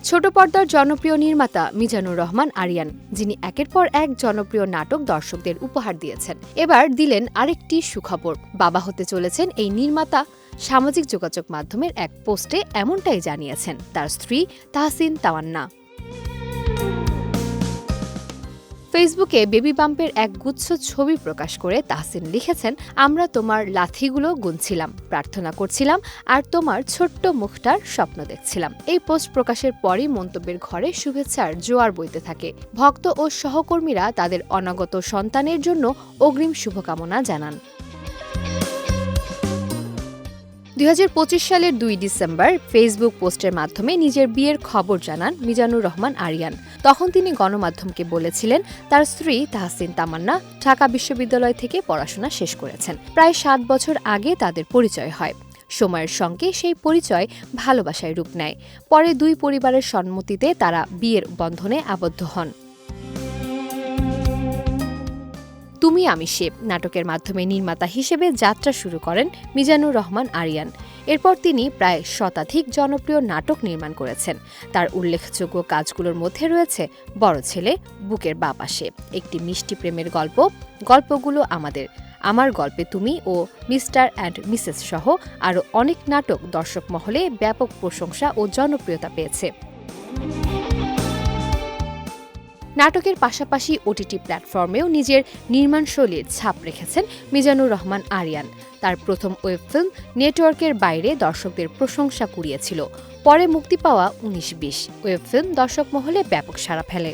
ছোট পর্দার জনপ্রিয় নির্মাতা মিজানুর রহমান আরিয়ান, যিনি একের পর এক জনপ্রিয় নাটক দর্শকদের উপহার দিয়েছেন, এবার দিলেন আরেকটি সুখবর। বাবা হতে চলেছেন এই নির্মাতা। সামাজিক যোগাযোগ মাধ্যমের এক পোস্টে এমনটাই জানিয়েছেন তার স্ত্রী তাহসিন তামান্না। ফেসবুকে বেবি বাম্পের এক গুচ্ছ ছবি প্রকাশ করে তাহসিন লিখেছেন, আমরা তোমার লাথিগুলো গুনছিলাম, প্রার্থনা করছিলাম আর তোমার ছোট্ট মুখটার স্বপ্ন দেখছিলাম। এই পোস্ট প্রকাশের পরই মন্তব্যের ঘরে শুভেচ্ছার জোয়ার বইতে থাকে। ভক্ত ও সহকর্মীরা তাদের অনাগত সন্তানের জন্য অগ্রিম শুভকামনা জানান। ২০২৫ সালের ২ ডিসেম্বর ফেসবুক পোস্টের মাধ্যমে নিজের বিয়ের খবর জানান মিজানুর রহমান আরিয়ান। তখন তিনি গণমাধ্যমকে বলেছিলেন, তার স্ত্রী তাহসিন তামান্না ঢাকা বিশ্ববিদ্যালয় থেকে পড়াশোনা শেষ করেছেন। প্রায় ৭ বছর আগে তাদের পরিচয় হয়। সময়ের সঙ্গে সেই পরিচয় ভালোবাসায় রূপ নেয়। পরে দুই পরিবারের সম্মতিতে তারা বিয়ের বন্ধনে আবদ্ধ হন। তুমি আমি সে নাটকের মাধ্যমে নির্মাতা হিসেবে যাত্রা শুরু করেন মিজানুর রহমান আরিয়ান। এরপর তিনি প্রায় শতাধিক জনপ্রিয় নাটক নির্মাণ করেছেন। তার উল্লেখযোগ্য কাজগুলোর মধ্যে রয়েছে বড় ছেলে, বুকের বাঁ পাশে, একটি মিষ্টি প্রেমের গল্প, গল্পগুলো আমাদের, আমার গল্পে তুমি ও মিস্টার অ্যান্ড মিসেস সহ আরও অনেক নাটক দর্শক মহলে ব্যাপক প্রশংসা ও জনপ্রিয়তা পেয়েছে। নাটকের পাশাপাশি ওটিটি প্ল্যাটফর্মেও নিজের নির্মাণশৈলীর ছাপ রেখেছেন মিজানুর রহমান আরিয়ান। তার প্রথম ওয়েব ফিল্ম নেটওয়ার্কের বাইরে দর্শকদের প্রশংসা কুড়িয়েছিল। পরে মুক্তি পাওয়া ১৯-২০ ওয়েব ফিল্ম দর্শক মহলে ব্যাপক সাড়া ফেলে।